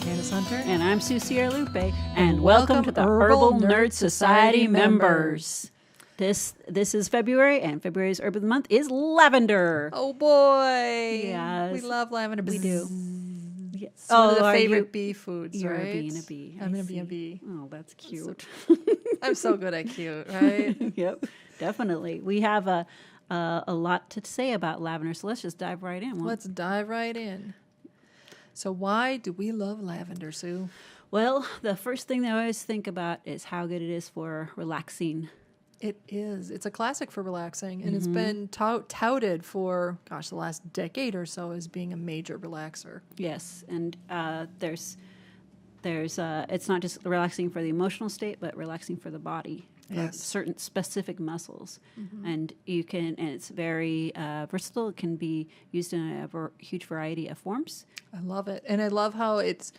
Candace Hunter. And I'm Susie Lupe. And welcome to the Herbal Nerd Society Members. This is February, and February's herb of the month is lavender. Oh boy. Yes. We love lavender. We do. Yes. It's one of the favorite bee foods, you're right? being a bee. I'm going to be a bee. Oh, that's cute. I'm so good at cute, right? Yep, definitely. We have a lot to say about lavender, so let's just dive right in. Let's dive right in. So why do we love lavender, Sue? Well, the first thing that I always think about is how good it is for relaxing. It is. It's a classic for relaxing, and it's been touted for, the last decade or so as being a major relaxer. Yes, and there's it's not just relaxing for the emotional state, but relaxing for the body. For certain specific muscles, and it's very versatile. It can be used in a huge variety of forms. I love it, and I love how it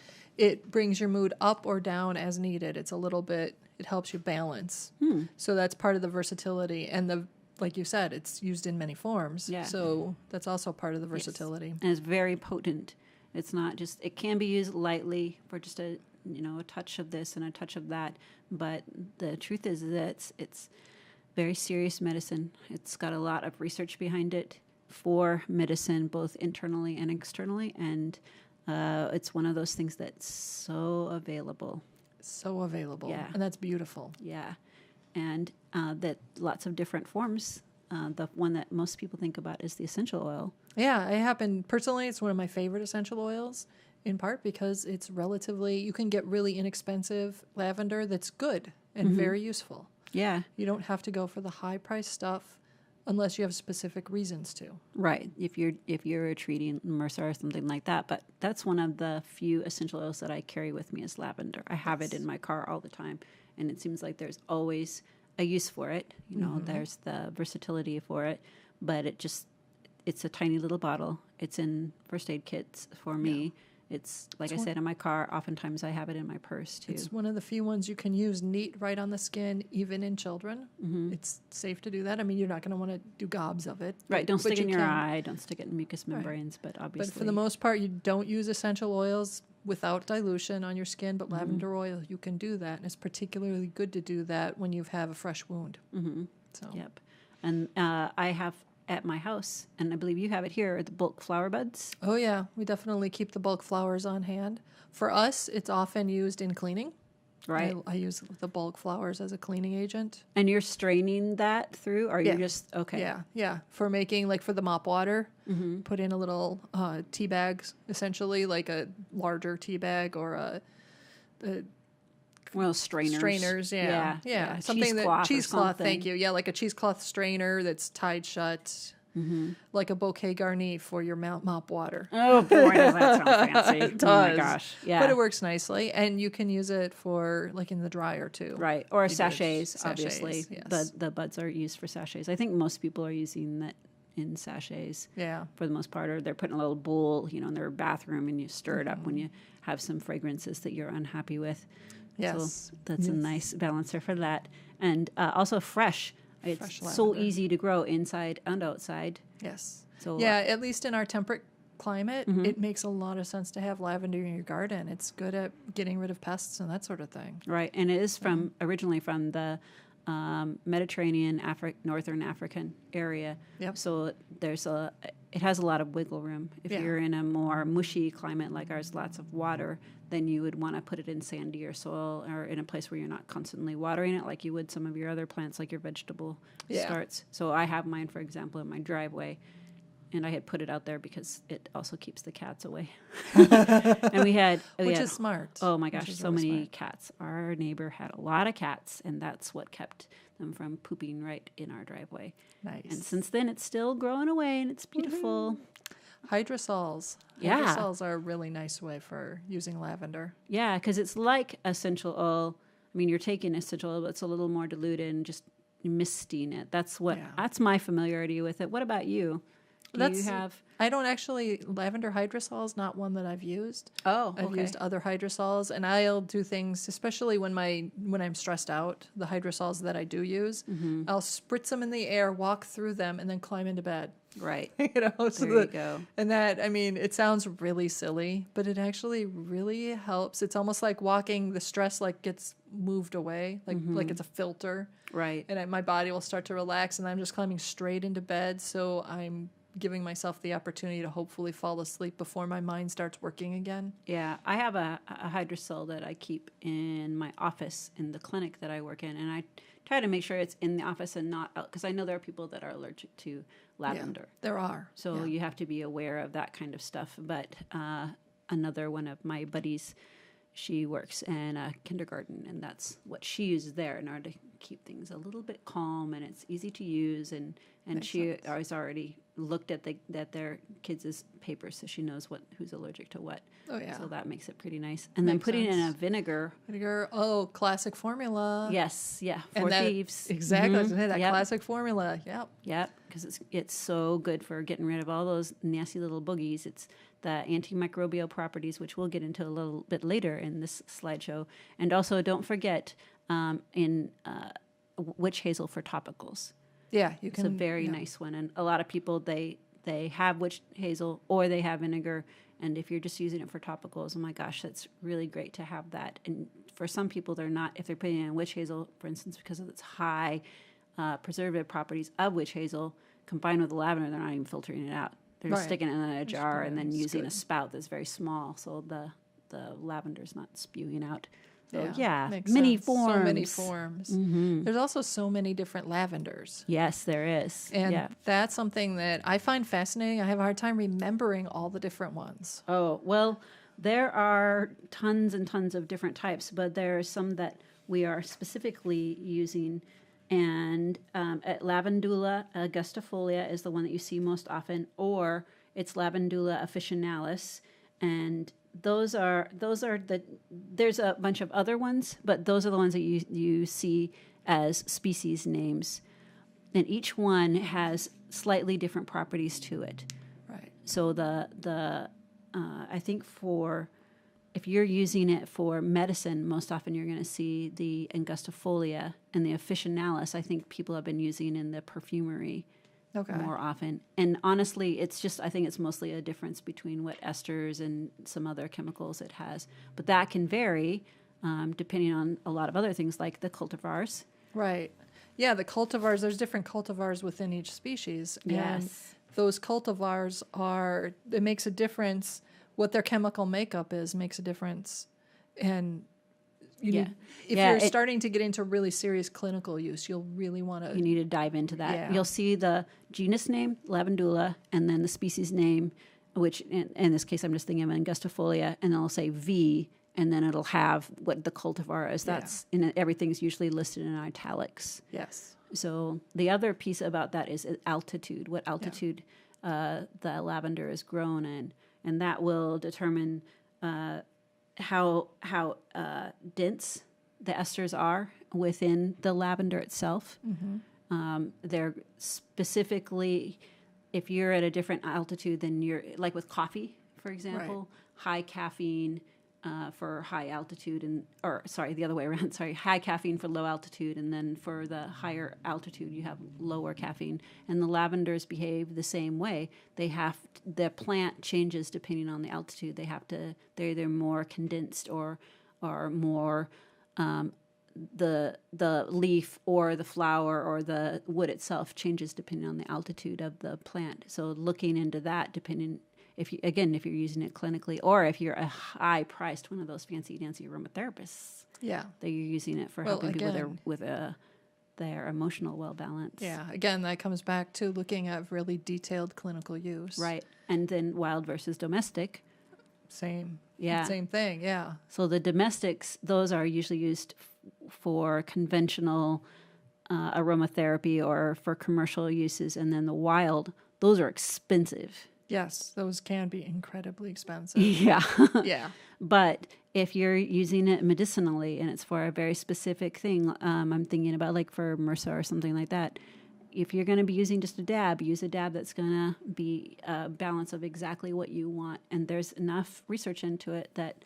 brings your mood up or down as needed. It's a little bit. It helps you balance. So that's part of the versatility, and like you said, it's used in many forms. Yeah. So that's also part of the versatility. Yes. And it's very potent. It's not just. It can be used lightly for just a touch of this and a touch of that. But the truth is that it's very serious medicine. It's got a lot of research behind it for medicine, both internally and externally. And it's one of those things that's so available. So available. Yeah. And that's beautiful. Yeah. And that lots of different forms. The one that most people think about is the essential oil. Yeah, personally, it's one of my favorite essential oils. In part because it's you can get really inexpensive lavender that's good and very useful. Yeah. You don't have to go for the high price stuff unless you have specific reasons to. Right. If you're treating MRSA or something like that. But that's one of the few essential oils that I carry with me is lavender. I have it in my car all the time, and it seems like there's always a use for it. There's the versatility for it, but it's a tiny little bottle. It's in first aid kits for me. Yeah. It's like I said, in my car. Oftentimes I have it in my purse, too. It's one of the few ones you can use neat right on the skin, even in children. It's safe to do that. I mean, you're not going to want to do gobs of it. Right. Don't stick it in your eye. Don't stick it in mucous membranes. Right. But obviously. But for the most part, you don't use essential oils without dilution on your skin. But lavender oil, you can do that. And it's particularly good to do that when you have a fresh wound. So. Yep. And I have at my house, and I believe you have it here, the bulk flower buds. Oh, yeah. We definitely keep the bulk flowers on hand. For us, it's often used in cleaning. Right. I use the bulk flowers as a cleaning agent. And you're straining that through, or you just, okay. Yeah. For making, for the mop water, put in a little tea bag, essentially, like a larger tea bag or a well, strainers. Yeah. Something cheesecloth. Thank you. Yeah, like a cheesecloth strainer that's tied shut, like a bouquet garni for your mop water. Oh boy, does that sound fancy! It does. Oh my gosh, yeah. But it works nicely, and you can use it for in the dryer too. Right, or sachets. Obviously, yes. the buds are used for sachets. I think most people are using that in sachets. Yeah. For the most part, or they're putting a little bowl, in their bathroom, and you stir it up when you have some fragrances that you're unhappy with. Yes. So that's a nice balancer for that. And also fresh. It's so easy to grow inside and outside. Yes. So at least in our temperate climate, it makes a lot of sense to have lavender in your garden. It's good at getting rid of pests and that sort of thing. Right. And it is originally from the Mediterranean, Northern African area. Yep. So it has a lot of wiggle room. If you're in a more mushy climate like ours, lots of water, then you would want to put it in sandier soil or in a place where you're not constantly watering it like you would some of your other plants, like your vegetable starts. So I have mine, for example, in my driveway, and I had put it out there because it also keeps the cats away. And we had... Which is smart. Oh my gosh, so many cats. Our neighbor had a lot of cats, and that's what kept them from pooping right in our driveway. Nice. And since then, it's still growing away, and it's beautiful. Hydrosols. Yeah. Hydrosols are a really nice way for using lavender. Yeah, because it's like essential oil. I mean, you're taking essential oil, but it's a little more diluted and just misting it. That's my familiarity with it. What about you? Do you have? I don't actually, lavender hydrosol is not one that I've used. Oh, I've used other hydrosols, and I'll do things, especially when I'm stressed out, the hydrosols that I do use, I'll spritz them in the air, walk through them, and then climb into bed. Right. So there you go. And that, I mean, it sounds really silly, but it actually really helps. It's almost like walking, the stress like gets moved away, like it's a filter. Right. And my body will start to relax, and I'm just climbing straight into bed, so I'm giving myself the opportunity to hopefully fall asleep before my mind starts working again. Yeah, I have a hydrosol that I keep in my office in the clinic that I work in, and I try to make sure it's in the office and not out, because I know there are people that are allergic to lavender. Yeah, there are. So you have to be aware of that kind of stuff. But another one of my buddies, she works in a kindergarten, and that's what she uses there in order to keep things a little bit calm, and it's easy to use. And she has already looked at their kids' papers, so she knows who's allergic to what. Oh, yeah. So that makes it pretty nice. And then putting in a vinegar. Classic formula. Yes, yeah, and thieves. Exactly. That classic formula. Yep. Yep, because it's so good for getting rid of all those nasty little boogies. It's the antimicrobial properties, which we'll get into a little bit later in this slideshow. And also, don't forget witch hazel for topicals. Yeah, it's a very nice one. And a lot of people, they have witch hazel or they have vinegar. And if you're just using it for topicals, oh my gosh, that's really great to have that. And for some people, they're not, if they're putting in witch hazel, for instance, because of its high preservative properties of witch hazel, combined with the lavender, they're not even filtering it out. They're just sticking it in a jar and then using a spout that's very small, so the lavender's not spewing out. So many forms. So many forms. Mm-hmm. There's also so many different lavenders. Yes, there is. And that's something that I find fascinating. I have a hard time remembering all the different ones. Oh, well, there are tons and tons of different types, but there are some that we are specifically using. And at Lavandula augustifolia is the one that you see most often, or it's Lavandula officinalis, and those are there's a bunch of other ones, but those are the ones that you see as species names, and each one has slightly different properties to it. Right. So I think if you're using it for medicine, most often you're going to see the angustifolia and the officinalis. I think people have been using in the perfumery more often. And honestly, I think it's mostly a difference between what esters and some other chemicals it has. But that can vary depending on a lot of other things like the cultivars. Right. Yeah, the cultivars, there's different cultivars within each species. Yes. And those cultivars it makes if their chemical makeup makes a difference. And if you're starting to get into really serious clinical use, you'll really want to... You need to dive into that. Yeah. You'll see the genus name, Lavandula, and then the species name, which in this case I'm just thinking of angustifolia, and then it'll say V, and then it'll have what the cultivar is. Everything's usually listed in italics. Yes. So the other piece about that is altitude, what altitude the lavender is grown in. And that will determine how dense the esters are within the lavender itself. Mm-hmm. They're specifically, if you're at a different altitude than you're, like with coffee, for example, high caffeine for high altitude, the other way around, high caffeine for low altitude, and then for the higher altitude you have lower caffeine. And the lavenders behave the same way. The plant changes depending on the altitude. They're either more condensed or more the leaf or the flower or the wood itself changes depending on the altitude of the plant. So looking into that, depending if you're using it clinically, or if you're a high-priced one of those fancy dancy aromatherapists, that you're using it for helping people with their emotional well-balance. Yeah, again, that comes back to looking at really detailed clinical use. Right, and then wild versus domestic. Same. Yeah. Same thing, yeah. So the domestics, those are usually used for conventional aromatherapy or for commercial uses, and then the wild, those are expensive. Yes, those can be incredibly expensive. Yeah. Yeah. But if you're using it medicinally and it's for a very specific thing, I'm thinking about like for MRSA or something like that, if you're going to be using just a dab, use a dab that's going to be a balance of exactly what you want. And there's enough research into it that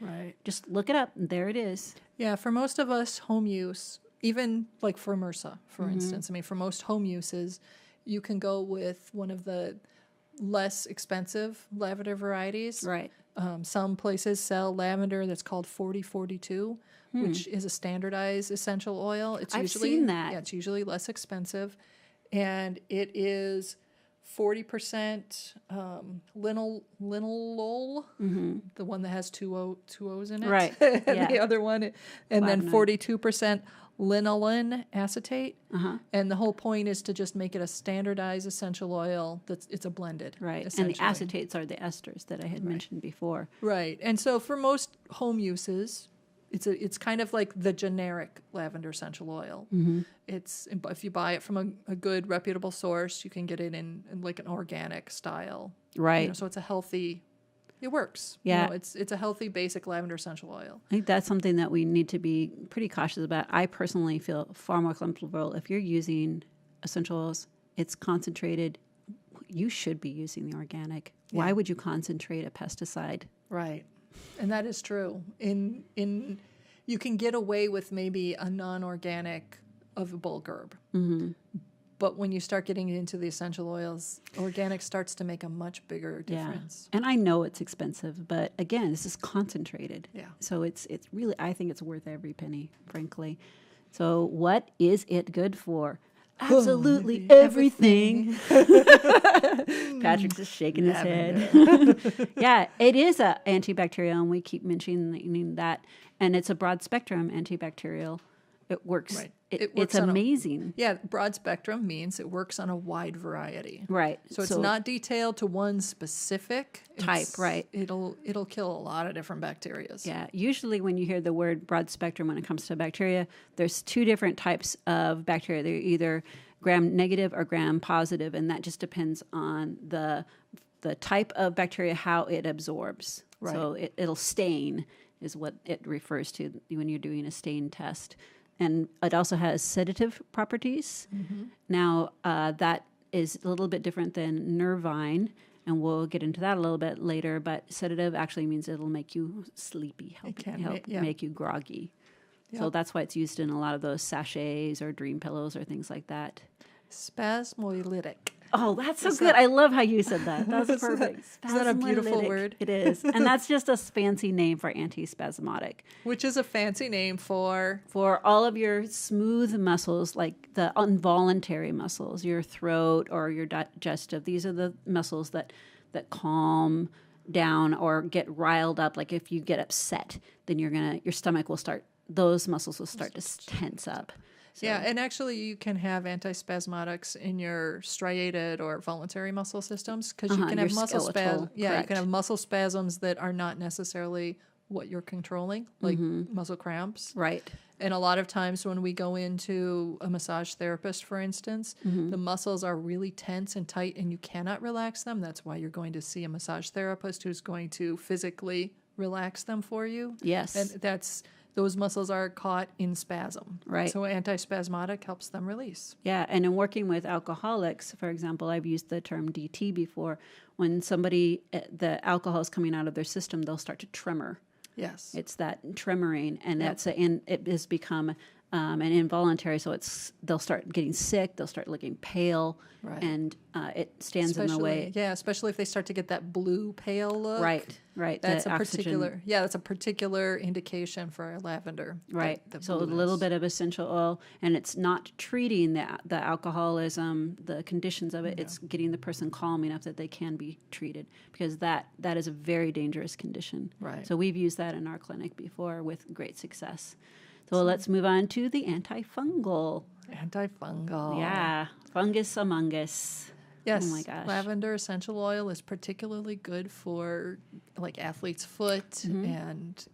just look it up. And there it is. Yeah, for most of us, home use, even like for MRSA, for instance, I mean, for most home uses, you can go with one of the less expensive lavender varieties. Right. Some places sell lavender that's called 4042, which is a standardized essential oil. I've seen that. Yeah, it's usually less expensive. And it is 40% linalool, the one that has two O's in it. Right. And Yeah. the other one, and then 42% linolene acetate. And the whole point is to just make it a standardized essential oil. It's a blended. Right. And the acetates are the esters that I had mentioned before. Right. And so for most home uses, it's kind of like the generic lavender essential oil. It's, if you buy it from a good reputable source, you can get it in like an organic style. Right. You know, so it's a healthy, it works. Yeah. You know, it's a healthy basic lavender essential oil. I think that's something that we need to be pretty cautious about. I personally feel far more comfortable if you're using essential oils, it's concentrated. You should be using the organic. Yeah. Why would you concentrate a pesticide? Right. And that is true. In you can get away with maybe a non-organic of a bulk herb. But when you start getting into the essential oils, organic starts to make a much bigger difference. Yeah. And I know it's expensive, but again, this is concentrated. Yeah. So it's really, I think it's worth every penny, frankly. So what is it good for? Absolutely everything. Patrick's just shaking his head. Yeah, it is an antibacterial, and we keep mentioning that. And it's a broad spectrum antibacterial. It works. Right. It's amazing. Broad spectrum means it works on a wide variety. Right. So it's not detailed to one specific type. Right. It'll kill a lot of different bacteria. Yeah. Usually when you hear the word broad spectrum when it comes to bacteria, there's two different types of bacteria. They're either gram negative or gram positive, and that just depends on the type of bacteria, how it absorbs. Right. So it'll stain is what it refers to when you're doing a stain test. And it also has sedative properties. Now, that is a little bit different than nervine, and we'll get into that a little bit later. But sedative actually means it'll make you sleepy, make you groggy. Yep. So that's why it's used in a lot of those sachets or dream pillows or things like that. Spasmolytic. Oh, that's so good. I love how you said that. That's perfect. Isn't that a beautiful word? It is. And that's just a fancy name for antispasmodic. Which is a fancy name for all of your smooth muscles, like the involuntary muscles, your throat or your digestive. These are the muscles that calm down or get riled up. Like if you get upset, then your stomach will start, those muscles will start to tense up. So. Yeah, and actually you can have antispasmodics in your striated or voluntary muscle systems because you can have muscle spasms. Yeah, you can have muscle spasms that are not necessarily what you're controlling, like muscle cramps. Right. And a lot of times when we go into a massage therapist, for instance, the muscles are really tense and tight and you cannot relax them. That's why you're going to see a massage therapist who's going to physically relax them for you. Yes. And those muscles are caught in spasm. Right. So antispasmodic helps them release. Yeah. And in working with alcoholics, for example, I've used the term DT before. When somebody, the alcohol is coming out of their system, they'll start to tremor. Yes. It's that tremoring, and it has become an involuntary, so they'll start getting sick, they'll start looking pale, and it stands in the way. Yeah, especially if they start to get that blue pale look. Right. That's a particular indication for lavender. Right. So a little bit of essential oil, and it's not treating the alcoholism, the conditions of it. It's getting the person calm enough that they can be treated, because that is a very dangerous condition. Right. So we've used that in our clinic before with great success. So let's move on to the antifungal. Antifungal. Yeah. Fungus among us. Yes. Oh my gosh. Lavender essential oil is particularly good for like athlete's foot and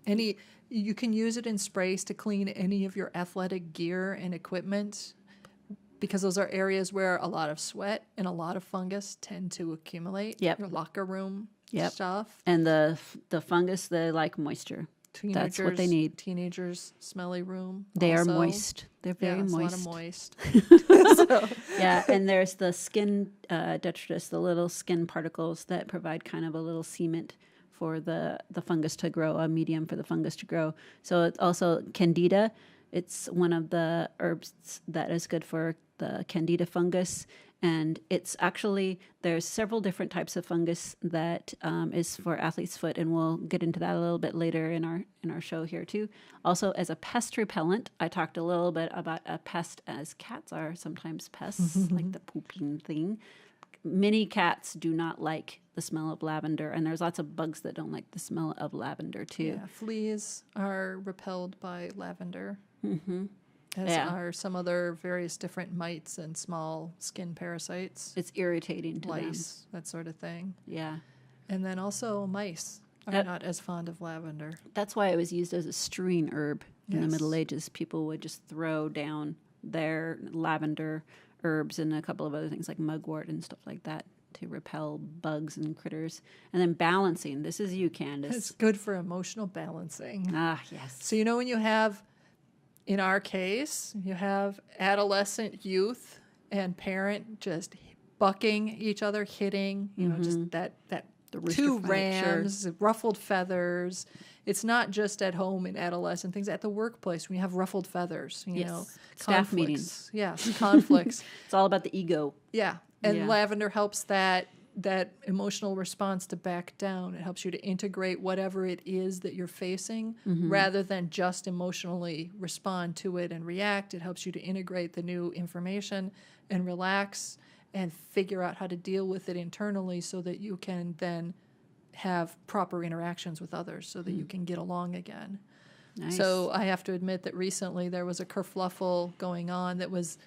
you can use it in sprays to clean any of your athletic gear and equipment because those are areas where a lot of sweat and a lot of fungus tend to accumulate. Yep. Your locker room stuff. And the fungus, they like moisture. That's what they need. Teenagers' smelly room. They also. are moist. They're very It's moist. a lot of moist. So, Yeah, and there's the skin detritus, the little skin particles that provide kind of a little cement for the fungus to grow, a medium for the fungus to grow. So it's also Candida. It's one of the herbs that is good for the Candida fungus. And it's actually, there's several different types of fungus that is for athlete's foot, and we'll get into that a little bit later in our show here too. Also, as a pest repellent, I talked a little bit about a pest, as cats are sometimes pests, like the pooping thing. Many cats do not like the smell of lavender, and there's lots of bugs that don't like the smell of lavender too. yeah, fleas are repelled by lavender. Mm-hmm. As are some other various different mites and small skin parasites. It's irritating to lice, that sort of thing. Yeah. And then also mice are not as fond of lavender. That's why it was used as a strewing herb in the Yes. Middle Ages. People would just throw down their lavender herbs and a couple of other things like mugwort and stuff like that to repel bugs and critters. And then balancing. This is you, Candace. It's good for emotional balancing. Ah, yes. So, when you have, in our case, you have adolescent youth and parent just bucking each other, hitting, just that The rooster two fight, rams, ruffled feathers. It's not just at home in adolescent things. At the workplace, when you have ruffled feathers, Staff conflicts. meetings. Yes, conflicts. It's all about the ego. Yeah, and Yeah. lavender helps that emotional response to back down. It helps you to integrate whatever it is that you're facing rather than just emotionally respond to it and react. It helps you to integrate the new information and relax and figure out how to deal with it internally so that you can then have proper interactions with others so that you can get along again. Nice. So I have to admit that recently there was a kerfluffle going on it was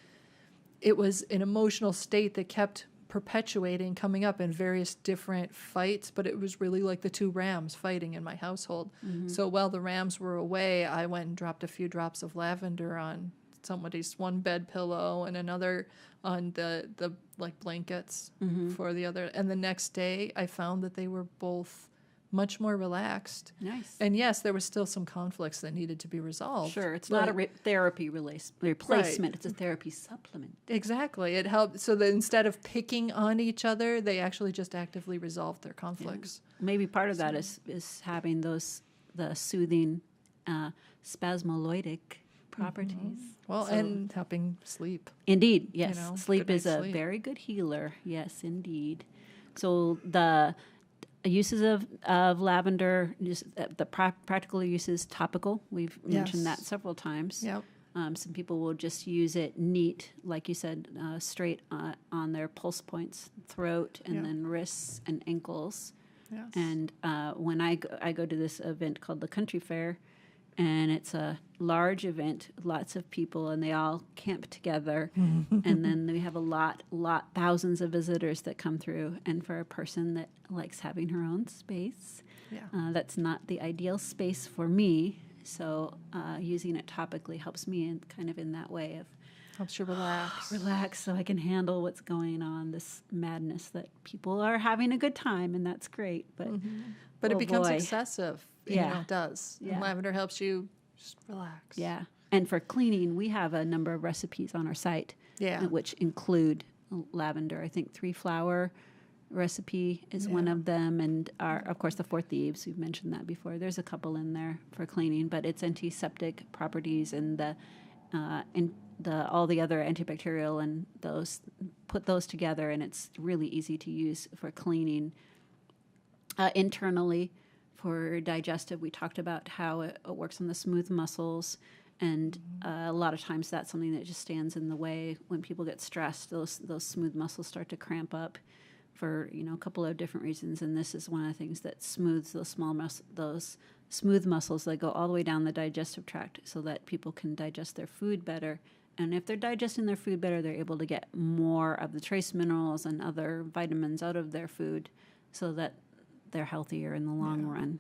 an emotional state that kept perpetuating, coming up in various different fights, but it was really like the two rams fighting in my household. So while the rams were away, I went and dropped a few drops of lavender on somebody's one bed pillow and another on the like blankets for the other. And the next day I found that they were both much more relaxed. Nice. And yes, there was still some conflicts that needed to be resolved. Sure, it's not a therapy replacement. It's a therapy supplement. Exactly. It helped so that instead of picking on each other, they actually just actively resolved their conflicts. Maybe part of that is having the soothing spasmoloidic properties. Well, and helping sleep. Indeed, yes. Sleep good is a night's sleep. very good healer. Yes, indeed. So the uses of lavender, just the practical uses, topical. We've mentioned that several times. Yep. Some people will just use it neat, like you said, straight on their pulse points, throat, and then wrists and ankles. Yes. And when I go to this event called the Country Fair, and it's a large event, lots of people, and they all camp together. And then we have thousands of visitors that come through. And for a person that likes having her own space, that's not the ideal space for me. So using it topically helps me in that way of Helps you relax. relax so I can handle what's going on, this madness that people are having a good time, and that's great. But it becomes boy. excessive. Yeah. It does. Yeah. And lavender helps you just relax. Yeah. And for cleaning, we have a number of recipes on our site, which include lavender. I think 3-flower recipe is one of them, and of course the 4 thieves. We've mentioned that before. There's a couple in there for cleaning, but it's antiseptic properties and all the other antibacterial and those, put those together, and it's really easy to use for cleaning. Internally, for digestive, we talked about how it works on the smooth muscles, and a lot of times that's something that just stands in the way when people get stressed. Those smooth muscles start to cramp up for a couple of different reasons, and this is one of the things that smooths those those smooth muscles that go all the way down the digestive tract, so that people can digest their food better. And if they're digesting their food better, they're able to get more of the trace minerals and other vitamins out of their food, so that they're healthier in the long run.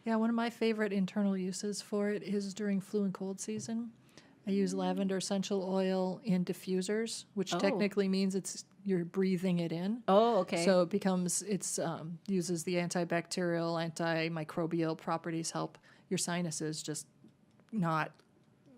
Yeah, one of my favorite internal uses for it is during flu and cold season. I use lavender essential oil in diffusers, which technically means you're breathing it in. Oh, okay. So it uses the antibacterial, antimicrobial properties, help your sinuses just not,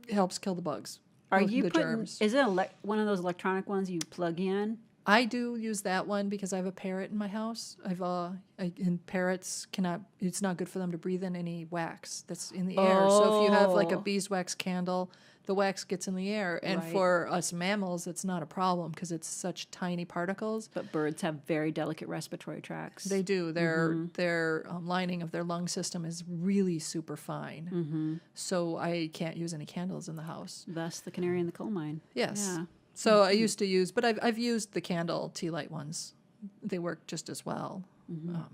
it helps kill the bugs. Are the you putting, germs. is it one of those electronic ones you plug in? I do use that one because I have a parrot in my house. And parrots cannot, it's not good for them to breathe in any wax that's in the air. So if you have like a beeswax candle, the wax gets in the air. And for us mammals, it's not a problem because it's such tiny particles. But birds have very delicate respiratory tracts. They do. Their lining of their lung system is really super fine. So I can't use any candles in the house. Thus the canary in the coal mine. Yes. Yeah. So I used to use, but I've used the candle tea light ones. They work just as well.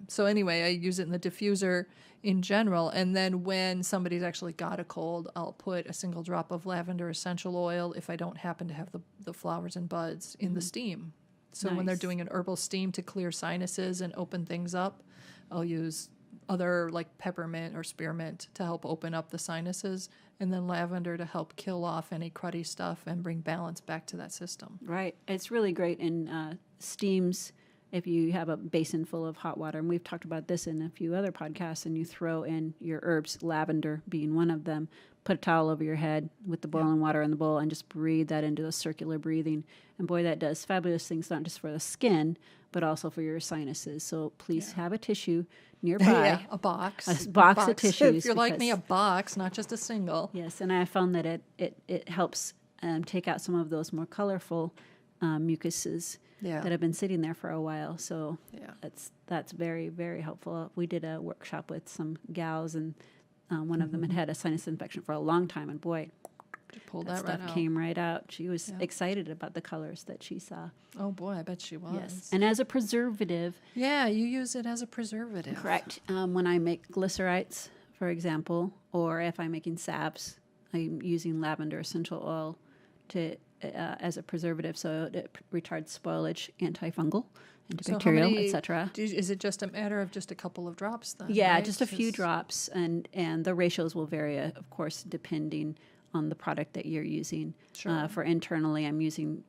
So anyway, I use it in the diffuser in general. And then when somebody's actually got a cold, I'll put a single drop of lavender essential oil if I don't happen to have the flowers and buds in the steam. So when they're doing an herbal steam to clear sinuses and open things up, I'll use other like peppermint or spearmint to help open up the sinuses, and then lavender to help kill off any cruddy stuff and bring balance back to that system. Right. It's really great in steams if you have a basin full of hot water. And we've talked about this in a few other podcasts, and you throw in your herbs, lavender being one of them, put a towel over your head with the boiling water in the bowl and just breathe that into a circular breathing. And boy, that does fabulous things, not just for the skin, but also for your sinuses. So please have a tissue nearby. A box. A box of tissues. If you're like me, a box, not just a single. Yes, and I found that it helps take out some of those more colorful mucuses that have been sitting there for a while. So that's very, very helpful. We did a workshop with some gals, and one of them had a sinus infection for a long time, and boy, pulled that stuff came right out. She was excited about the colors that she saw. Oh boy, I bet she was. Yes, and as a preservative. Yeah, you use it as a preservative. Correct. When I make glycerites, for example, or if I'm making salves, I'm using lavender essential oil to as a preservative, so it retards spoilage, anti-fungal, antibacterial, etc. Is it just a matter of just a couple of drops then? Yeah, right? just a few drops, and the ratios will vary, of course, depending on the product that you're using. Sure. For internally, I'm using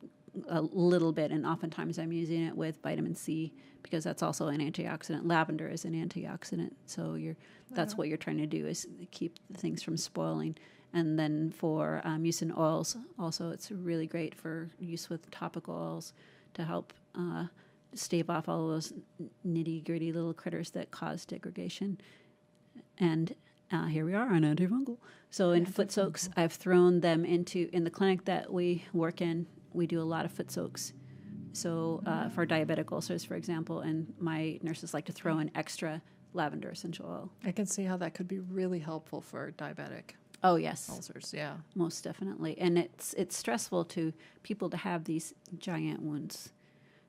a little bit, and oftentimes I'm using it with vitamin C because that's also an antioxidant. Lavender is an antioxidant, so that's what you're trying to do is keep things from spoiling. And then for use in oils, also it's really great for use with topical oils to help stave off all those nitty-gritty little critters that cause degradation. And here we are on antifungal. So in foot soaks, I've thrown them in the clinic that we work in, we do a lot of foot soaks. So for diabetic ulcers, for example, and my nurses like to throw in extra lavender essential oil. I can see how that could be really helpful for diabetic. Oh, yes. Ulcers, yeah. Most definitely. And it's stressful to people to have these giant wounds.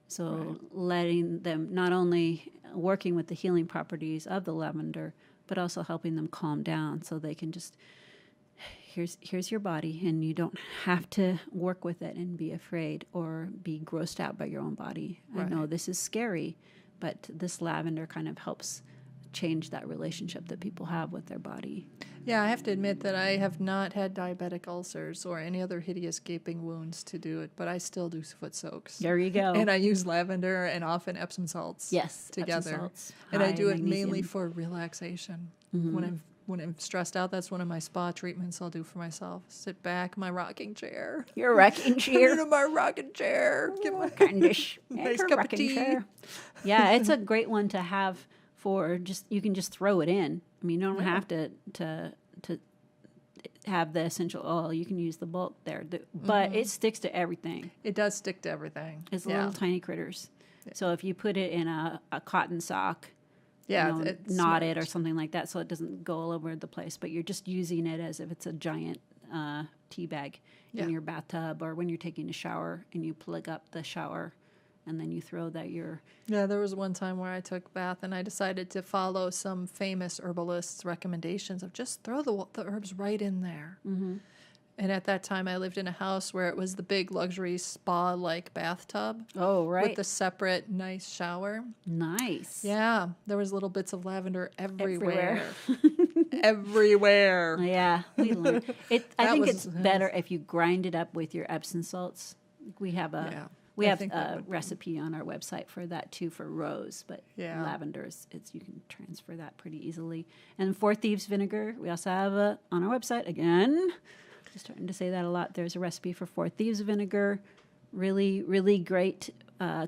So letting them, not only working with the healing properties of the lavender, but also helping them calm down so they can just, here's your body, and you don't have to work with it and be afraid or be grossed out by your own body. I know this is scary, but this lavender kind of helps change that relationship that people have with their body. Yeah, I have to admit that I have not had diabetic ulcers or any other hideous gaping wounds to do it, but I still do foot soaks. There you go. And I use lavender and often Epsom salts. Yes, together. Epsom salts, and I do it magnesium. mainly for relaxation. When I'm stressed out, that's one of my spa treatments I'll do for myself. Sit back in my rocking chair. Your rocking chair. Get in my rocking chair. Get my nice cup of tea. Chair. Yeah, it's a great one to have for you can just throw it in. I mean, you don't have to have the essential oil. You can use the bulk there. But it sticks to everything. It does stick to everything. It's little tiny critters. So if you put it in a cotton sock, knot it or something like that so it doesn't go all over the place, but you're just using it as if it's a giant tea bag in your bathtub, or when you're taking a shower and you plug up the shower and then you throw that there was one time where I took a bath and I decided to follow some famous herbalist's recommendations of just throw the herbs right in there. And at that time, I lived in a house where it was the big luxury spa-like bathtub. Oh, right. With the separate nice shower. Nice. Yeah. There was little bits of lavender everywhere. Everywhere. Yeah. We learned. I think it's better if you grind it up with your Epsom salts. We have We I have think that a would be- recipe on our website for that too, for rose, but Yeah. lavenders, you can transfer that pretty easily. And Four Thieves vinegar, we also have on our website again. Just starting to say that a lot. There's a recipe for Four Thieves vinegar. Really, really great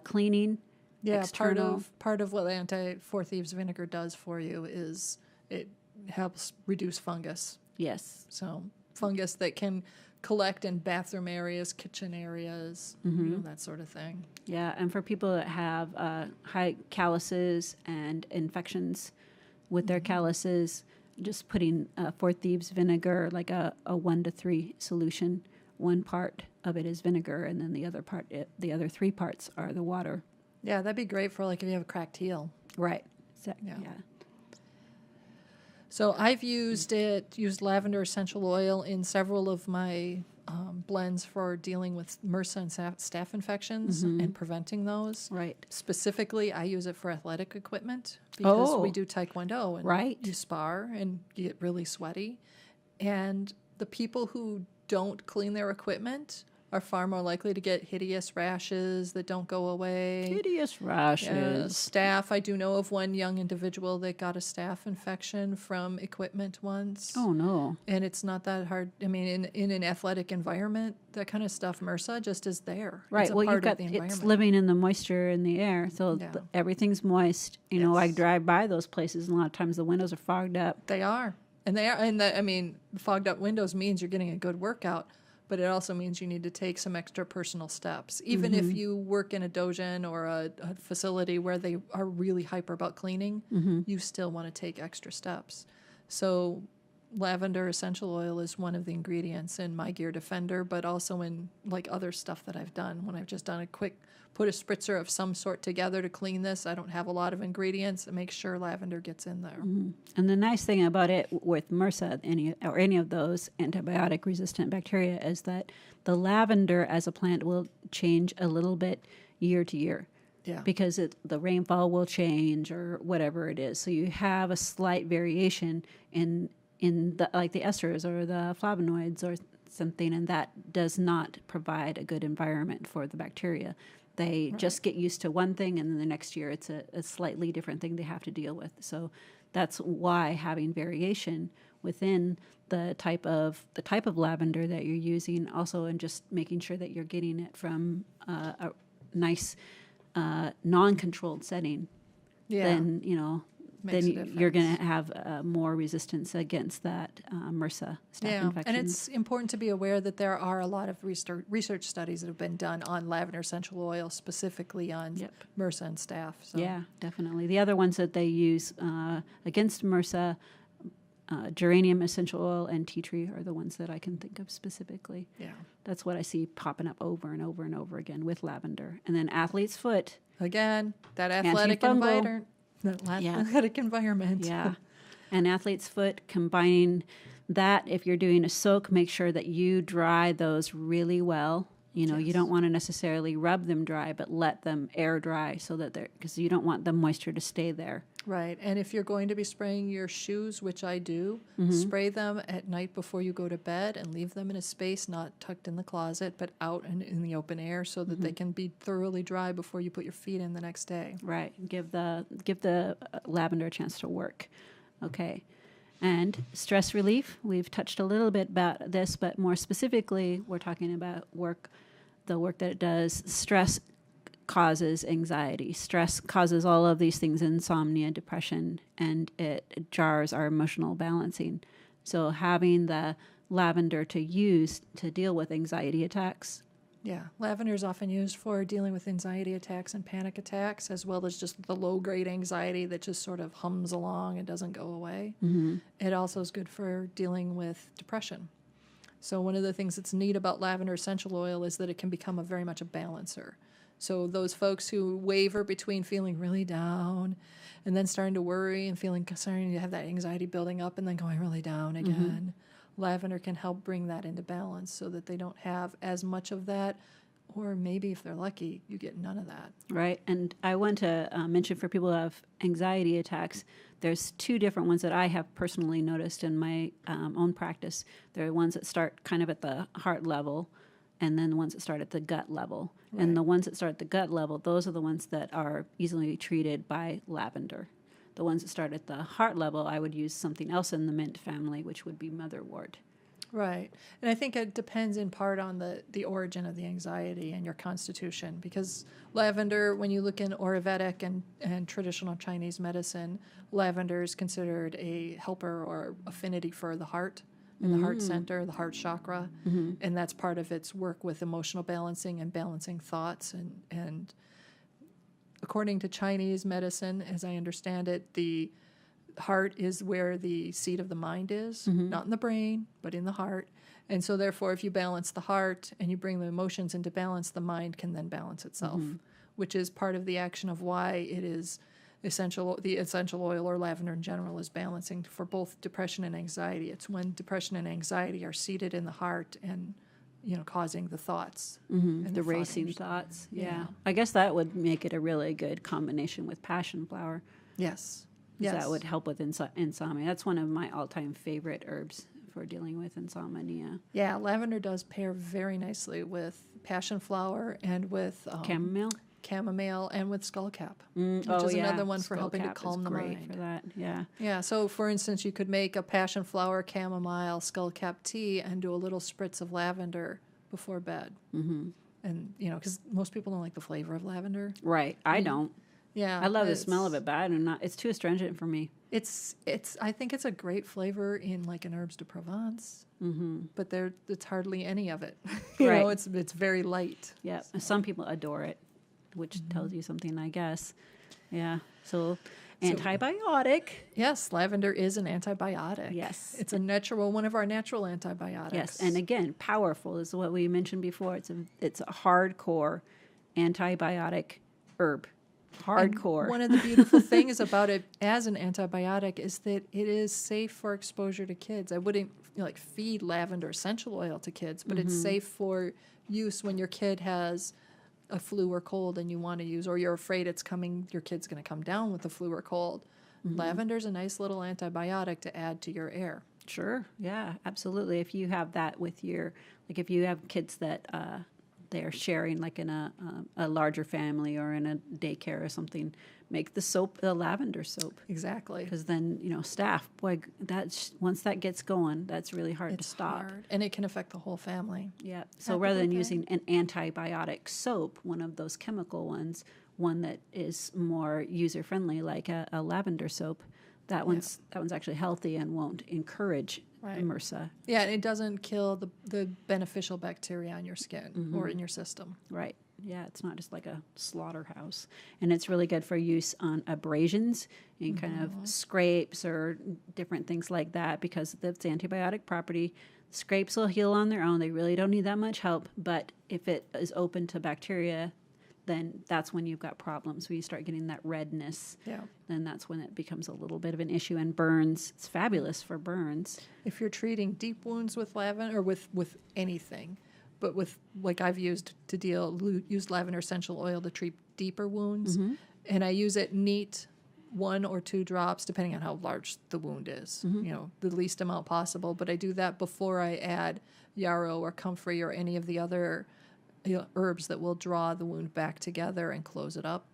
cleaning. Yeah, external. part of what Four Thieves vinegar does for you is it helps reduce fungus. Yes. So fungus that can collect in bathroom areas, kitchen areas, that sort of thing. Yeah, and for people that have high calluses and infections with their calluses, just putting Four Thieves vinegar, like a 1 to 3 solution. One part of it is vinegar, and then the other 3 parts are the water. Yeah, that'd be great for like if you have a cracked heel. Right. So, Yeah. yeah. So I've used lavender essential oil in several of my blends for dealing with MRSA and staph infections and preventing those. Right. Specifically, I use it for athletic equipment because we Oh. do taekwondo and Right. you spar and you get really sweaty. And the people who don't clean their equipment are far more likely to get hideous rashes that don't go away. Hideous rashes. Staph. I do know of one young individual that got a staph infection from equipment once. Oh, no. And it's not that hard. I mean, in an athletic environment, that kind of stuff, MRSA just is there. Right. It's a Well, part you've got of the environment. it's living in the moisture in the air, so Yeah. everything's moist. You know, I Yes. drive by those places, and a lot of times the windows are fogged up. They are. And they are. And I mean, fogged up windows means you're getting a good workout, but it also means you need to take some extra personal steps. Even if you work in a dojo or a facility where they are really hyper about cleaning, you still want to take extra steps. So lavender essential oil is one of the ingredients in my Gear Defender, but also in like other stuff that I've done. When I've just done a quick, put a spritzer of some sort together to clean this, I don't have a lot of ingredients, and make sure lavender gets in there. And the nice thing about it with MRSA, any of those antibiotic resistant bacteria, is that the lavender as a plant will change a little bit year to year. Yeah. Because the rainfall will change or whatever it is. So you have a slight variation in the like the esters or the flavonoids or something, and that does not provide a good environment for the bacteria. They just get used to one thing, and then the next year it's a slightly different thing they have to deal with. So that's why having variation within the type of lavender that you're using, also, and just making sure that you're getting it from a nice non-controlled setting. Yeah. Then Makes a you're going difference. to have more resistance against that MRSA staph infection. And it's important to be aware that there are a lot of research studies that have been done on lavender essential oil, specifically on MRSA and staph. So. Yeah, definitely. The other ones that they use against MRSA, geranium essential oil and tea tree are the ones that I can think of specifically. Yeah. That's what I see popping up over and over and over again with lavender. And then athlete's foot. Again, that athletic Anti-fungal. athletic environment. Yeah. And athlete's foot, combining that, if you're doing a soak, make sure that you dry those really well. You don't want to necessarily rub them dry, but let them air dry so that because you don't want the moisture to stay there. Right. And if you're going to be spraying your shoes, which I do, spray them at night before you go to bed and leave them in a space not tucked in the closet, but out in the open air so that they can be thoroughly dry before you put your feet in the next day. Right. Give the lavender a chance to work. Okay. And stress relief, we've touched a little bit about this, but more specifically, we're talking about the work that it does. Stress causes anxiety. Stress causes all of these things, insomnia, depression, and it jars our emotional balancing. So having the lavender to use to deal with anxiety attacks. Yeah. Lavender is often used for dealing with anxiety attacks and panic attacks, as well as just the low-grade anxiety that just sort of hums along and doesn't go away. It also is good for dealing with depression. So one of the things that's neat about lavender essential oil is that it can become very much a balancer. So those folks who waver between feeling really down and then starting to worry and starting to have that anxiety building up and then going really down again, lavender can help bring that into balance so that they don't have as much of that, or maybe if they're lucky, you get none of that. Right. And I want to mention for people who have anxiety attacks, there's 2 different ones that I have personally noticed in my own practice. There are ones that start kind of at the heart level, and then the ones that start at the gut level. Right. And the ones that start at the gut level, those are the ones that are easily treated by lavender. The ones that start at the heart level, I would use something else in the mint family, which would be motherwort. Right. And I think it depends in part on the origin of the anxiety and your constitution, because lavender, when you look in Ayurvedic and traditional Chinese medicine, lavender is considered a helper or affinity for the heart and the heart center, the heart chakra. And that's part of its work with emotional balancing and balancing thoughts. And according to Chinese medicine, as I understand it, the heart is where the seat of the mind is, not in the brain, but in the heart. And so therefore, if you balance the heart and you bring the emotions into balance, the mind can then balance itself, which is part of the action of why it is essential. The essential oil or lavender in general is balancing for both depression and anxiety. It's when depression and anxiety are seated in the heart and, causing the thoughts. And The racing thoughts. Yeah. I guess that would make it a really good combination with passion flower. Yes. 'Cause Yes. that would help with insomnia. That's one of my all-time favorite herbs for dealing with insomnia. Yeah, lavender does pair very nicely with passion flower and with chamomile and with skullcap, which is another one for helping to calm the mind. For that, yeah. Yeah, so for instance, you could make a passion flower, chamomile, skullcap tea and do a little spritz of lavender before bed. And, because most people don't like the flavor of lavender. Right, I don't. Yeah. I love the smell of it, but I do not. It's too astringent for me. I think it's a great flavor in like an herbs de Provence, but it's hardly any of it. Right. It's very light. Yeah, some people adore it, which tells you something, I guess. Yeah, so antibiotic. Yes, lavender is an antibiotic. Yes. It's one of our natural antibiotics. Yes, and again, powerful is what we mentioned before. It's a hardcore antibiotic herb. Hardcore. And one of the beautiful things about it as an antibiotic is that it is safe for exposure to kids. I wouldn't feed lavender essential oil to kids, but it's safe for use when your kid has a flu or cold and you want to use, or you're afraid your kid's going to come down with the flu or cold. Lavender's a nice little antibiotic to add to your air. Sure. Yeah, absolutely. If you have that with if you have kids that they're sharing like in a larger family or in a daycare or something, make the lavender soap. Exactly. Because then, staff, boy, once that gets going, that's really hard to stop. Hard. And it can affect the whole family. Yeah. So rather than using an antibiotic soap, one of those chemical ones, one that is more user-friendly, like a lavender soap, that one's actually healthy and won't encourage MRSA. Yeah, and it doesn't kill the beneficial bacteria on your skin or in your system. Right. Yeah, it's not just like a slaughterhouse. And it's really good for use on abrasions and kind of scrapes or different things like that because of its antibiotic property. Scrapes will heal on their own. They really don't need that much help. But if it is open to bacteria, then that's when you've got problems. When you start getting that redness, then that's when it becomes a little bit of an issue. And burns, it's fabulous for burns. If you're treating deep wounds with lavender or with anything, but with like I've used use lavender essential oil to treat deeper wounds, and I use it neat, 1 or 2 drops depending on how large the wound is. The least amount possible. But I do that before I add yarrow or comfrey or any of the other herbs that will draw the wound back together and close it up.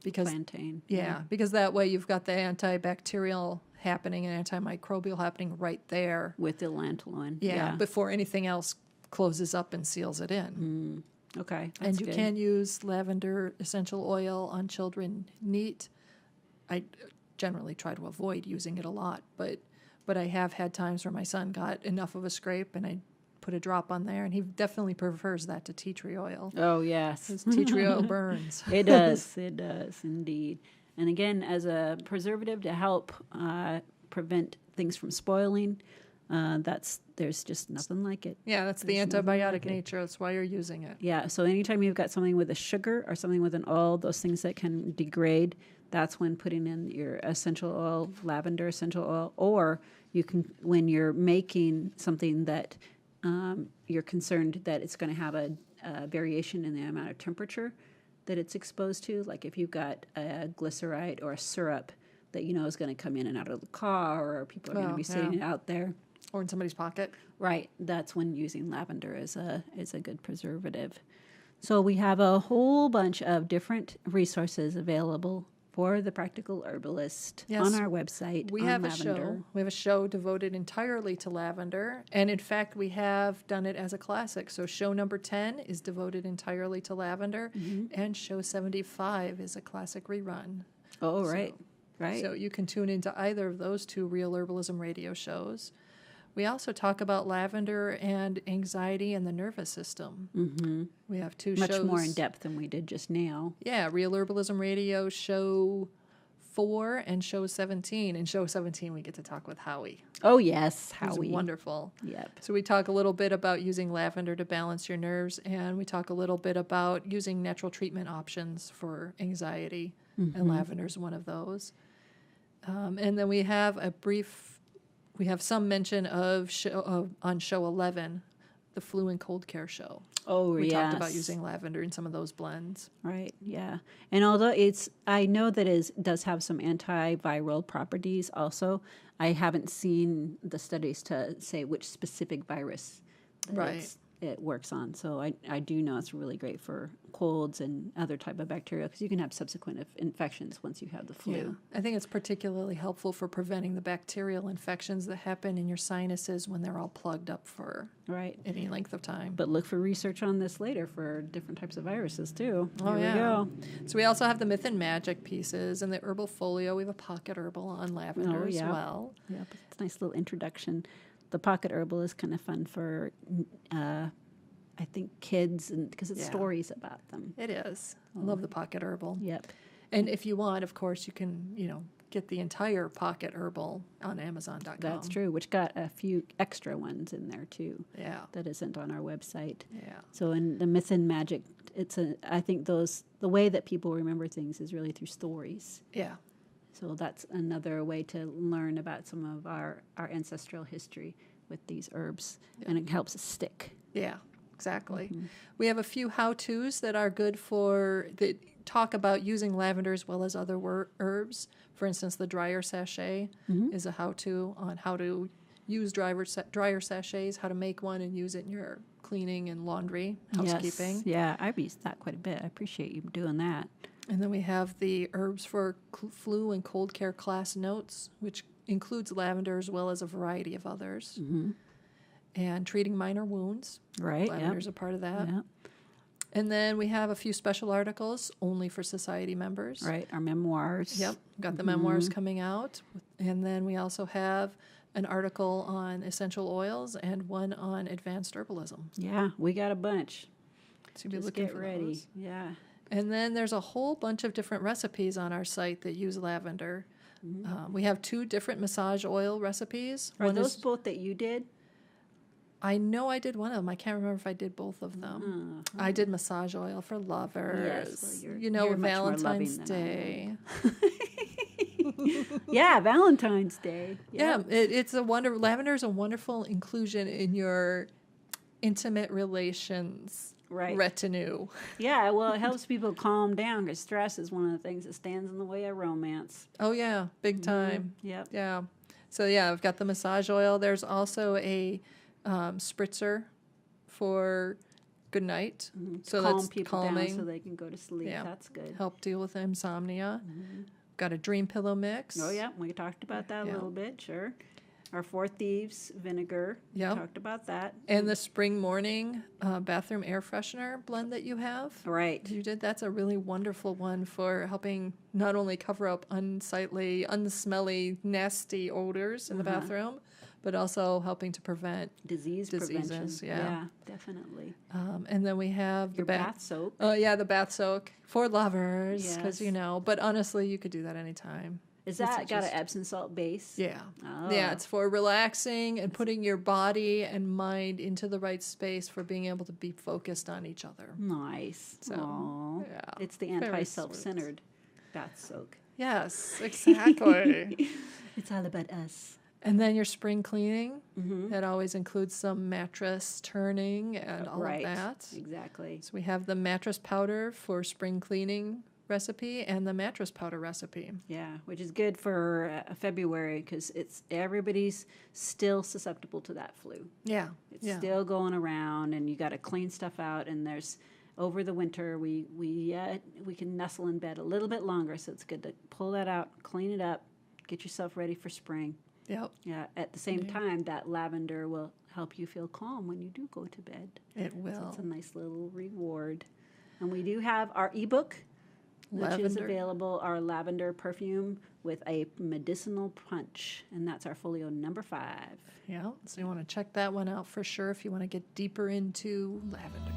Because plantain. Because that way you've got the antibacterial happening and antimicrobial happening right there with the lanolin. Before anything else closes up and seals it in. Okay, and you can use lavender essential oil on children neat. I generally try to avoid using it a lot, but I have had times where my son got enough of a scrape and I put a drop on there, and he definitely prevers that to tea tree oil. Oh, yes. Because tea tree oil burns. It does. It does, indeed. And again, as a preservative to help prevent things from spoiling, there's just nothing like it. Yeah, that's the antibiotic nature. That's why you're using it. Yeah, so anytime you've got something with a sugar or something with an oil, those things that can degrade, that's when putting in your essential oil, lavender essential oil, or you can, when you're making something that you're concerned that it's going to have a variation in the amount of temperature that it's exposed to, like if you've got a glycerite or a syrup that is going to come in and out of the car, or people are going to be sitting out there, Or in somebody's pocket. Right. That's when using lavender is a good preservative. So we have a whole bunch of different resources available for the practical herbalist on our website. We on have lavender. a show. We have a show devoted entirely to lavender, and in fact, we have done it as a classic. So show number 10 is devoted entirely to lavender, and show 75 is a classic rerun. Oh, right, right. So you can tune into either of those two Real Herbalism radio shows. We also talk about lavender and anxiety and the nervous system. Mm-hmm. We have two shows. Much more in depth than we did just now. Yeah, Real Herbalism Radio show 4 and show 17. In show 17, we get to talk with Howie. Oh, yes, He's Howie. wonderful. Yep. So we talk a little bit about using lavender to balance your nerves, and we talk a little bit about using natural treatment options for anxiety, and lavender is one of those. And then we have some mention of on show 11, the flu and cold care show. Oh, We yes. talked about using lavender in some of those blends. Right, yeah. And although I know that it does have some antiviral properties also, I haven't seen the studies to say which specific virus Right. it works on. So I do know it's really great for colds and other type of bacteria because you can have subsequent infections once you have the flu. Yeah. I think it's particularly helpful for preventing the bacterial infections that happen in your sinuses when they're all plugged up for Right. any length of time. But look for research on this later for different types of viruses too. Oh, Here yeah. we go. So we also have the Myth and Magic pieces and the Herbal Folio. We have a pocket herbal on lavender as well. Yeah, but it's a nice little introduction. The pocket herbal is kind of fun for, I think, kids, and because it's stories about them. It is. I love the pocket herbal. Yep. And if you want, of course, you can, get the entire pocket herbal on Amazon.com. That's true, which got a few extra ones in there too. Yeah. That isn't on our website. Yeah. So in the Myth and Magic, I think the way that people remember things is really through stories. Yeah. So that's another way to learn about some of our ancestral history with these herbs, and it helps us stick. Yeah, exactly. We have a few how-tos that are good that talk about using lavender as well as other herbs. For instance, the dryer sachet is a how-to on how to use dryer sachets, how to make one and use it in your cleaning and laundry, housekeeping. Yes. Yeah, I've used that quite a bit. I appreciate you doing that. And then we have the herbs for flu and cold care class notes, which includes lavender as well as a variety of others. And treating minor wounds. Right. Lavender's a part of that. Yep. And then we have a few special articles only for society members. Right, our memoirs. Yep, got the memoirs coming out. And then we also have an article on essential oils and one on advanced herbalism. Yeah, we got a bunch. So you'll be Just looking get for ready. those. Yeah. And then there's a whole bunch of different recipes on our site that use lavender. We have 2 different massage oil recipes. Are One those is, both that you did? I know I did one of them. I can't remember if I did both of them. I did massage oil for lovers. Yes, well, you're much more Valentine's loving than I Day. Yeah, Valentine's Day. Yeah, it's a lavender is a wonderful inclusion in your intimate relations retinue. Yeah, well, it helps people calm down because stress is one of the things that stands in the way of romance. Oh, yeah, big time. Yep. Yeah. So, yeah, I've got the massage oil. There's also a spritzer for good night. So Calm that's people calming. down so they can go to sleep. Yeah. That's good. Help deal with insomnia. Got a dream pillow mix. Oh, yeah, we talked about that a Yeah. little bit, sure. Our 4 Thieves vinegar. Yep. We talked about that. And the spring morning bathroom air freshener blend that you have. Right. You did. That's a really wonderful one for helping not only cover up unsightly, unsmelly, nasty odors in the bathroom, but also helping to prevent Diseases, prevention. Yeah, definitely. And then we have Your bath soap. Oh, yeah, the bath soak for lovers, because Yes. But honestly, you could do that anytime. Is that got an Epsom salt base? Yeah. Oh. Yeah, it's for relaxing and putting your body and mind into the right space for being able to be focused on each other. Nice. So, Aw. yeah, It's the very anti-self-centered bath soak. Yes, exactly. It's all about us. And then your spring cleaning, that always includes some mattress turning and all Right. of that. Exactly. So we have the mattress powder for spring cleaning recipe and the mattress powder recipe. Yeah, which is good for February because everybody's still susceptible to that flu. Yeah. It's still going around, and you got to clean stuff out. And there's over the winter we can nestle in bed a little bit longer, so it's good to pull that out, clean it up, get yourself ready for spring. Yep. Yeah. At the same time, that lavender will help you feel calm when you do go to bed. It will. So it's a nice little reward. And we do have our ebook, which is Lavender. available, our lavender perfume with a medicinal punch. And that's our folio number 5. Yeah. So you want to check that one out for sure if you want to get deeper into lavender.